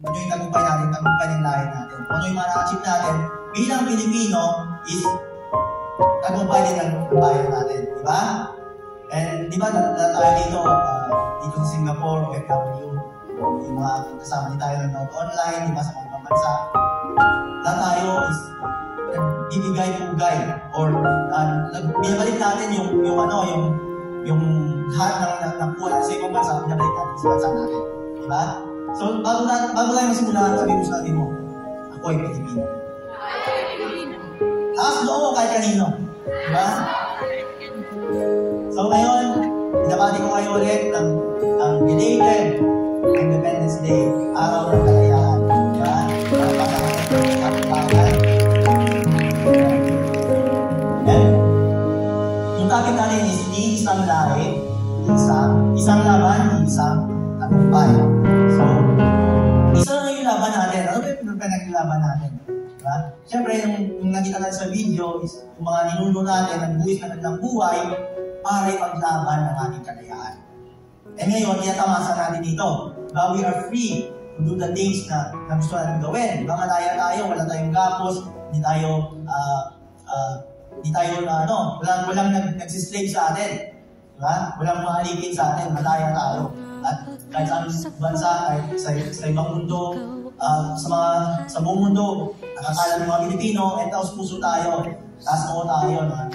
Kung ano yung tagumpay natin, tagumpay ng lahi natin. Kung ano yung mga na-achieve natin, bilang Pilipino is tagumpay din ng bayan natin. Di ba? And di ba, tayo dito, dito sa Singapore, OFW, yung mga kasama din tayo nanonood online, di ba, sa mga bansa. Lahat tayo is nagbibigay-pugay or binabalik natin yung lahat ng nakuha natin sa ibang bansa, binabalik natin sa bansa natin. Di ba? So, bago tayo masimula, sabi mo, ako ay Pilipino. Taas loob kahit kanino. Di ba? So, ngayon, binabati ko kayo ulit ang belated Independence Day, araw ng kalayaan. Di ba? Napakapagpapagal. And, yung topic natin is di isang lahi, isang laban, isang tagumpay. So, isa lang yung laban natin. Ano ba yung pinaglaban natin? Diba? Siyempre, yung nakita natin sa video is yung mga ninuno natin, nagbuwis na ng buhay para ipaglaban ng ating kalayaan. E ngayon, tinatamasa natin dito. Diba? We are free to do the things na gusto natin gawin. Diba? Malaya tayo, wala tayong gapos, hindi tayo walang nagsislave sa atin. Diba? Walang maalipin sa atin, malaya tayo. At kahit sa bansa, kahit sa ibang mundo, sa buong mundo, nakakala ng mga Pilipino, taos puso tayo, taas noo tayo na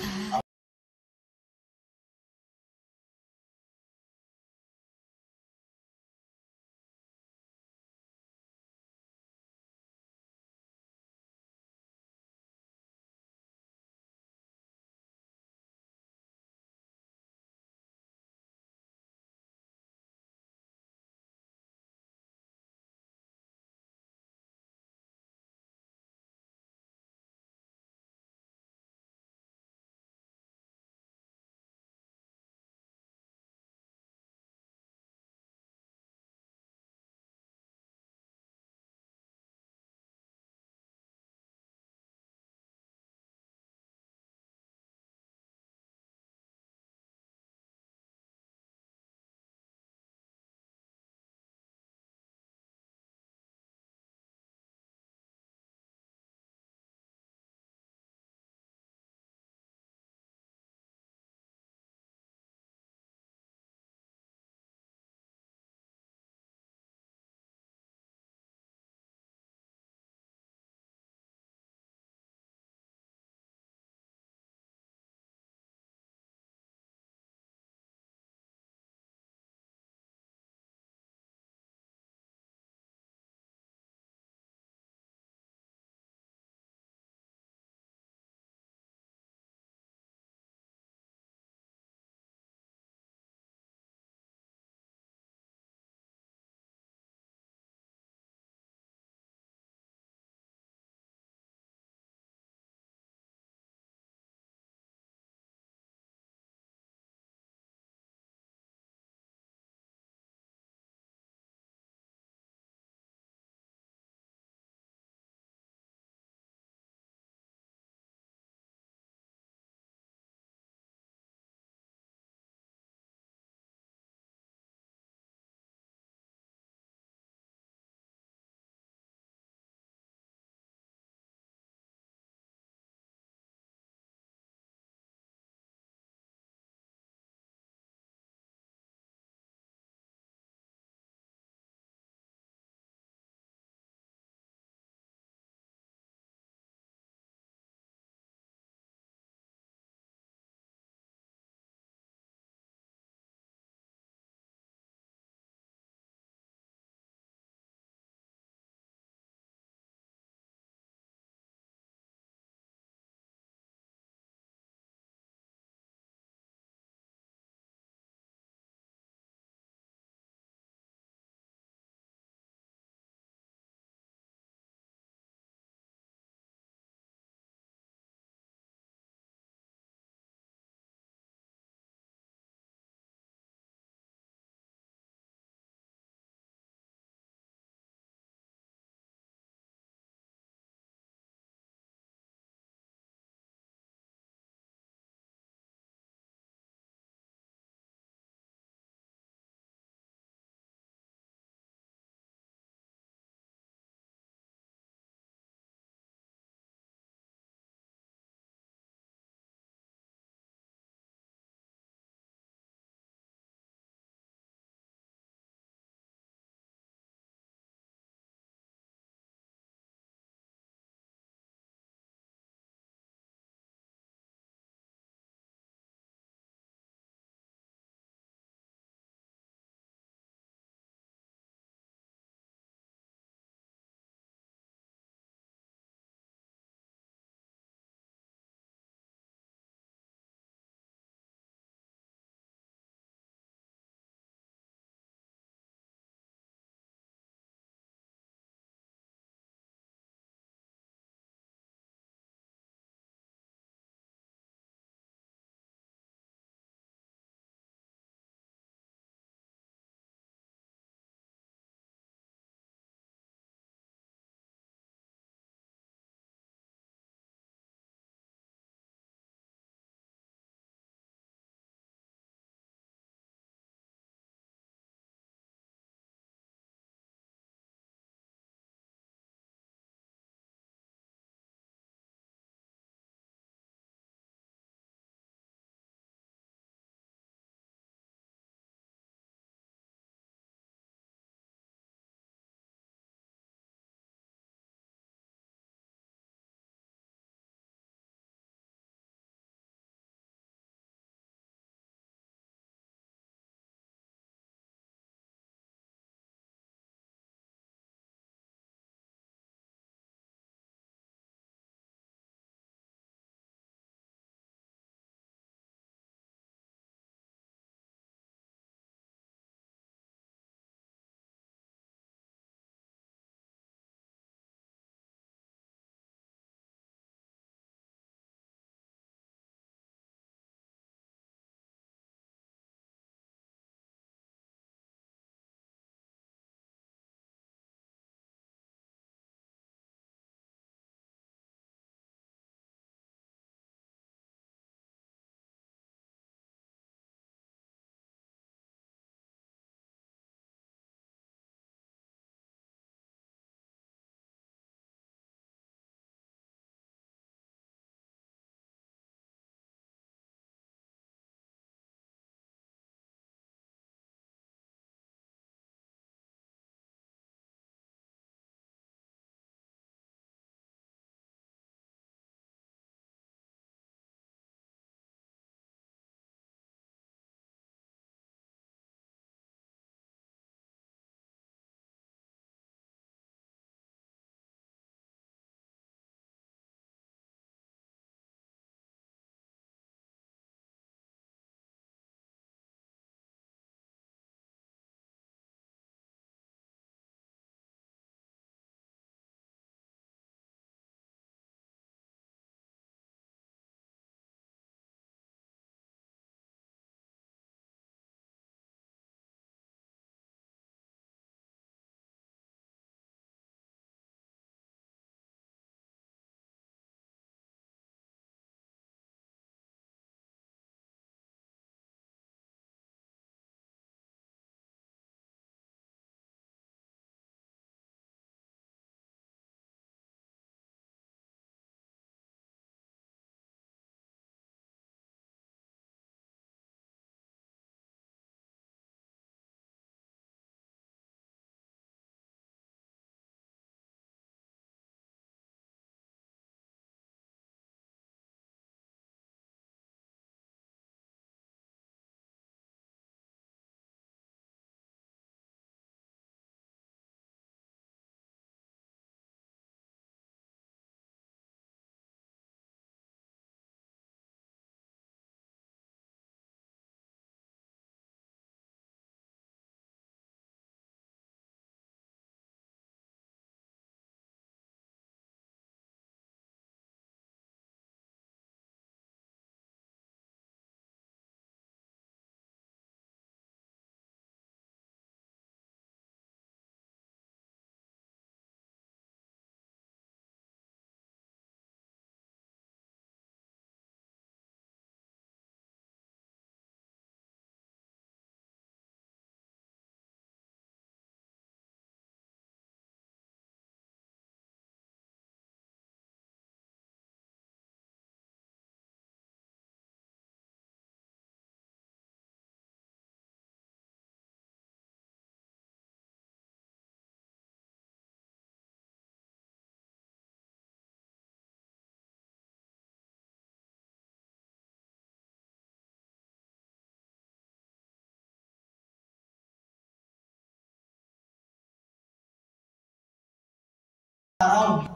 araw.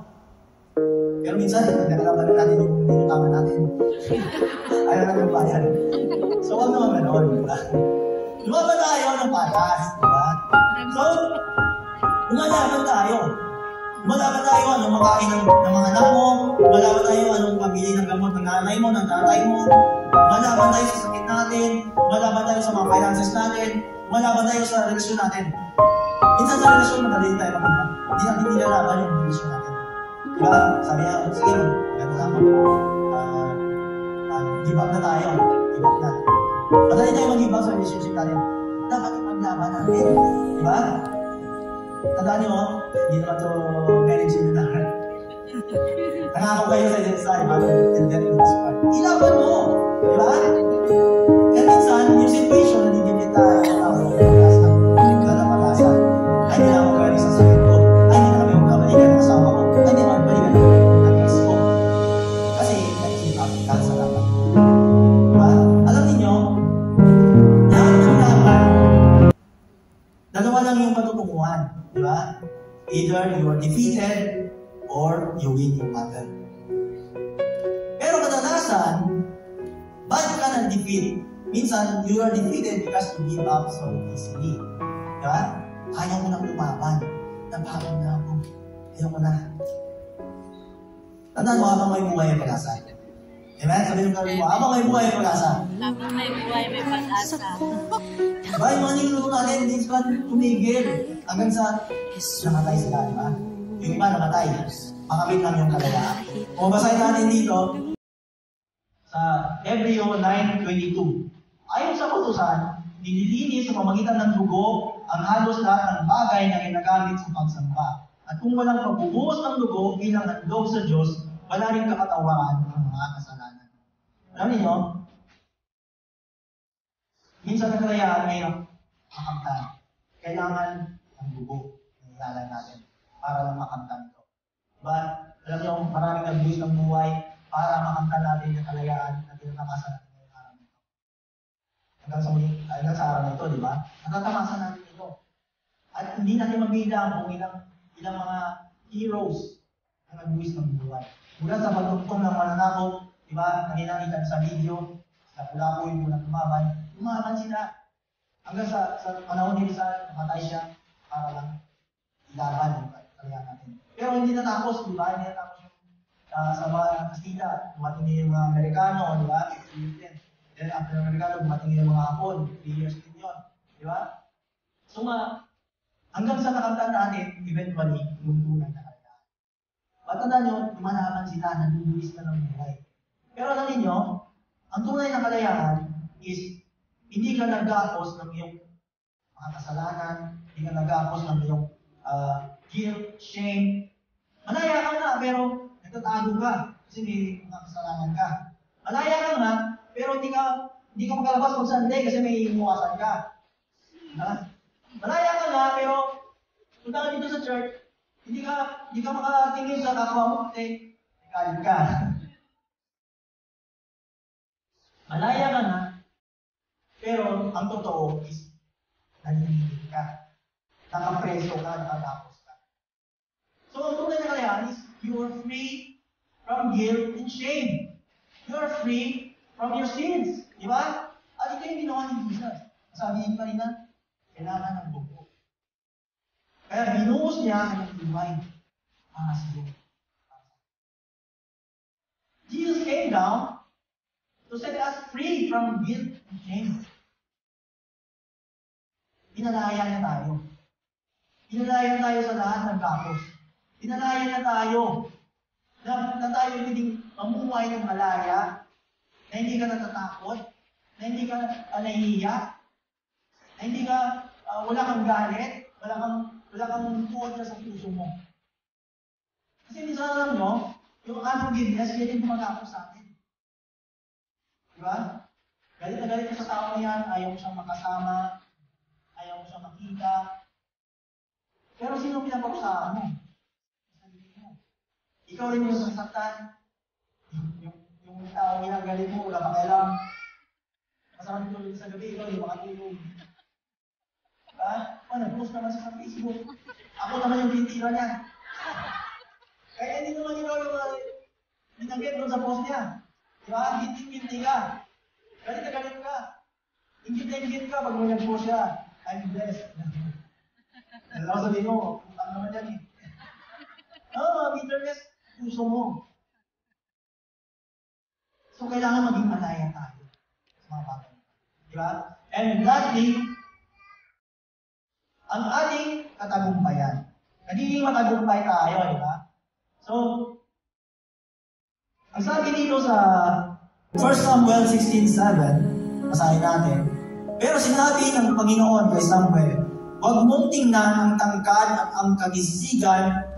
Pero minsan, nakalaban na natin yung nilutangan natin. Ayaw na yung bayan. So, wag naman gano'n, diba? Lumaban tayo ng patas, diba? So, lumalaban tayo. Lumalaban tayo anong makain ng mga anak mo. Lumalaban tayo anong pamili ng gamot ng nanay mo, ng tatay mo. Lumalaban tayo sa sakit natin. Lumalaban tayo sa mga finances natin. Lumalaban tayo sa relasyon natin. Minsan sa relasyon, madali tayo mag-iba. Hindi natin nilalaban yung relasyon natin. Diba? Sabi niya, sige, gano'n lang. Give up na tayo. Give up na. Madali tayo mag-give up sa relationship natin. Dapat ipaglaban natin. Diba? Tandaan niyo, hindi naman ito very similar. Nangako kayo sa isa't isa, diba? And then in this part. Ilaban mo! Diba? Kaya minsan, yung situation, nandidigit tayo, pag-asa. Ay, hindi na ako galing sa sakit ko. Ay, hindi na kami magkabalikan ng asawa ko. Ay, hindi na magbalikan ng ex ko. Kasi, nag-give up ka sa laban. Diba? Alam niyo, lahat ng laban, dalawa lang yung patutunguhan. Diba? Either you are defeated or you win yung battle. Pero kadalasan, ba't ka ng defeat? Minsan, you are defeated because you give up so easily. Diba? Ayaw mo nang lumaban. Napagod na ako. Ayaw mo na. Tandaan mo, habang may buhay ay pag-asa. Amen? Sabi ng kami mo, habang may buhay ay pag-asa. Habang may buhay may pag-asa. Diba? Yung mga niluluto natin, hindi sila tumigil. Hanggang sa namatay sila, diba? Yung iba namatay. Makamit lang yung kalayaan. Kung basahin natin dito, sa Hebreo 9:22. Ayon sa kautusan, nililinis sa pamamagitan ng dugo ang halos lahat ng bagay na ginagamit sa pagsamba. At kung walang pagbubuhos ng dugo bilang handog sa Diyos, wala rin kakatawaran ng mga kasalanan. Alam niyo, minsan ang kalayaan ngayon, makamtan. Kailangan ng dugo na ilalan natin para lang makamtan ito. But, alam niyo, maraming nagbuhos ng buhay para makamtan natin yung kalayaan na tinatakasan natin ngayong araw nito. Hanggang sa araw na ito, di ba? Natatamasan natin ito. At hindi natin mabilang kung ilang mga heroes na nagbuwis ng buhay. Mula sa pagtugtong ng mananakot, di ba? Kanina kita sa video, sa Pulapoy, mula lumaban sila. Hanggang sa panahon ni Rizal, namatay siya para lang ilaban yung kalayaan natin. Pero hindi natapos, di ba? Hindi natapos yung sa mga Kastila, dumating din yung mga Amerikano, di ba? Then after ng Amerikano, dumating yung mga Hapon, 3 years din yun, di ba? So hanggang sa nakamtan natin, eventually, yung tunay na kalayaan. Matandaan nyo, lumalaban sila, nadudulis na ng buhay. Pero alam niyo, ang tunay na kalayaan is, hindi ka nag-aakos ng iyong mga kasalanan, hindi ka nag-aakos ng iyong guilt, shame. Malaya ka na, pero nagtatago ka kasi may mga kasalanan ka. Malaya ka nga, pero hindi ka makalabas pag Sunday kasi may imuwasan ka. Malaya ka nga, pero punta ka dito sa church, hindi ka makatingin sa kapwa mo kasi galit ka. Malaya ka nga, pero ang totoo is naninilig ka. Nakapreso ka, nakatapos ka. So, ang tunay na kalayaan is you are free from guilt and shame. You are free from your sins. Di ba? At ito yung ginawa ni Jesus. Sabi niya kanina, kailangan ng dugo. Kaya binuhos niya ang buhay para sa iyo. Jesus came down to set us free from guilt and shame. Pinalaya niya tayo. Pinalaya tayo sa lahat ng gapos. Pinalaya na tayo na tayo pwedeng mamuhay ng malaya, na hindi ka natatakot, na hindi ka nahihiya, na hindi ka, wala kang galit, wala kang tuwad sa puso mo. Kasi minsan alam nyo, yung unforgiveness, yan yung tumagapos sa atin. Diba? Galit na galit ka sa tao na yan, ayaw mo siyang makasama, ayaw mo siyang makita. Pero sino pinaparusahan mo? Ikaw rin yung sasaktan. Yung tao ginagalit mo, wala pa kailang. Kasama tulog sa gabi, ikaw yung makatulog. Nag-post naman siya sa Facebook. Ako naman yung titira niya. Kaya hindi naman ikaw yung ninagit doon sa post niya. Di ba? Hinting-hinti ka. Galit na galit ka. Ingit ka pag may nag-post siya. I'm blessed. Alam ko sabihin mo, ano naman yan eh. Bitterness, puso mo. So, kailangan maging malaya tayo sa mga bagay. Di ba? And lastly, ang ating katagumpayan. Nagiging matagumpay tayo, di ba? So, ang sabi dito sa 1 Samuel 16:7, basahin natin. Pero sinabi ng Panginoon kay Samuel, huwag mong tingnan ang tangkad at ang kagisigan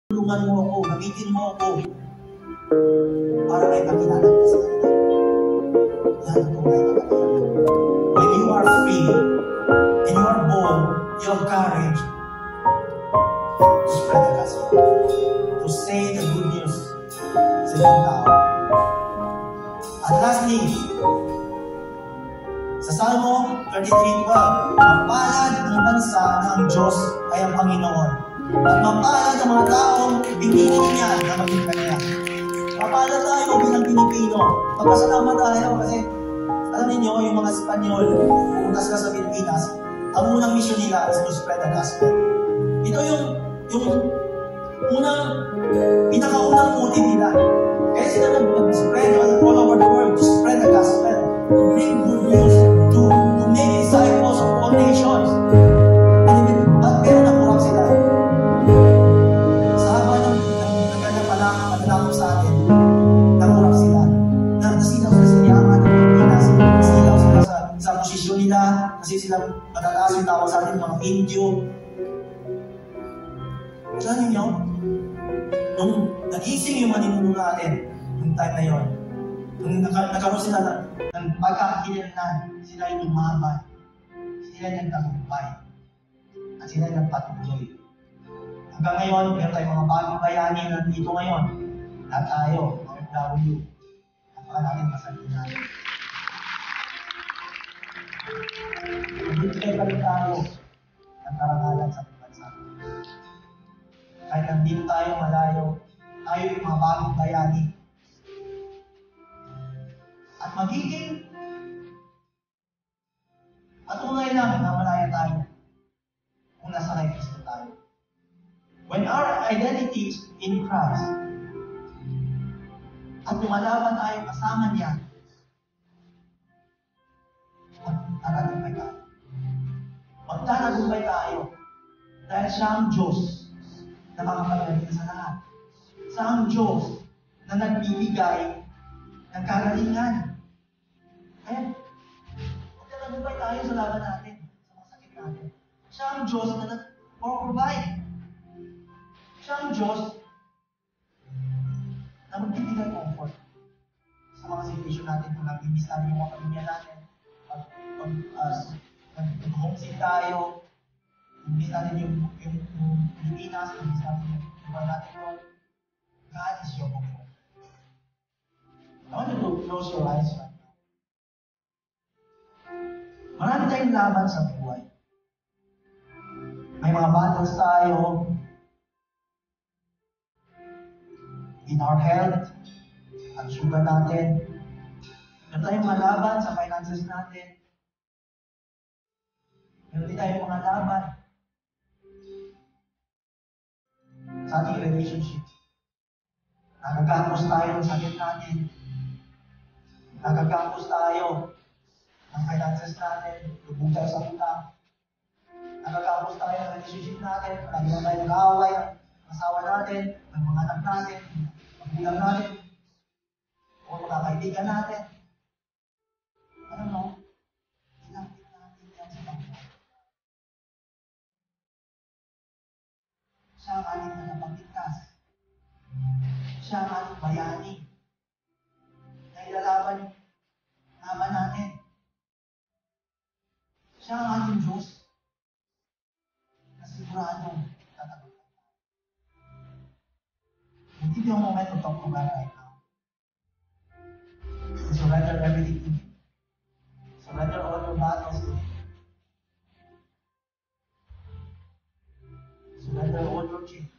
tulungan mo ako, gamitin mo ako para may pakinanap ka sa kanila. Yan ang tunay na kakayahan. When you are free and you are bold, you have courage to spread the gospel, to say the good news sa ibang tao. At lastly, sa Salmo 33:12, mapalad ang bansa na ang Diyos ay ang Panginoon. At mapalad ang mga taong pinili niya na maging kanya. Mapalad tayo bilang Pilipino. Magpasalamat tayo kasi alam niyo, yung mga Espanyol, pumunta sila sa Pilipinas, ang unang mission nila is to spread the gospel. Ito yung pinakaunang motive nila. Kaya sila nag-spread all over the world to spread the gospel, to bring good news, to make disciples of all nations. Pero nakurap sila. Sa haba ng naglalakot sa atin, nakurap sila. Nasilaw sila sa yaman ng Pilipinas, nasilaw sila sa posisyon nila, kasi sila matataas yung tawag sa atin, mga Indio. Saan ninyo? Nung nagising yung maninuno natin, yung time na yun, nung nagkaroon sila ng pagkakakilanlan, sila yung lumaban, sila yung nagtagumpay, at sila yung nagpatuloy. Hanggang ngayon, meron tayong mga bagong bayani na dito ngayon. Lahat tayo, mga FW, napaka natin masalunan. Magbibigay pa rin tayo ng karangalan sa bansa. Kahit nandito tayo malayo, tayo yung mga bagong bayani. At magiging patunay lang na malaya tayo kung nasa kay Kristo tayo. When our identity is in Christ, at lumalaban tayo kasama niya, magtatagumpay tayo. Magtatagumpay tayo dahil siya ang Diyos na makapangyarihan sa lahat. Siya ang Diyos na nagbibigay ng kagalingan. Kaya, magtatagumpay tayo sa laban natin, sa mga sakit natin. Siya ang Diyos na nag-provide. Siya ang Diyos na magbibigay comfort sa mga situation natin kung nag-miss natin yung mga pamilya natin, nag-homesick tayo, nag-miss natin yung Pilipinas, nag-miss natin yung lugar natin doon. God is your comfort. I want you to close your eyes right now. Marami tayong laban sa buhay. May mga battles tayo in our health, at sugar natin. Meron tayong mga laban sa finances natin. Meron din tayong mga laban sa ating relationship. Nagagapos tayo ng sakit natin. Nagagapos tayo ng finances natin. Lubog tayo sa utang. Nagagapos tayo ng relationship natin. Lagi na tayo nag-aaway ng asawa natin, ng mga anak natin, magulang natin, o mga kaibigan natin. Ano no? Ilapit natin yan sa Panginoon. Siya ang ating nalapagligtas. Siya ang ating bayani. Na ilalaban naman natin. Siya ang ating Diyos na siguradong tatagumpay. Give you a moment to talk to God right now. Surrender everything to Him. Surrender all your battles to Him. Surrender all your chains.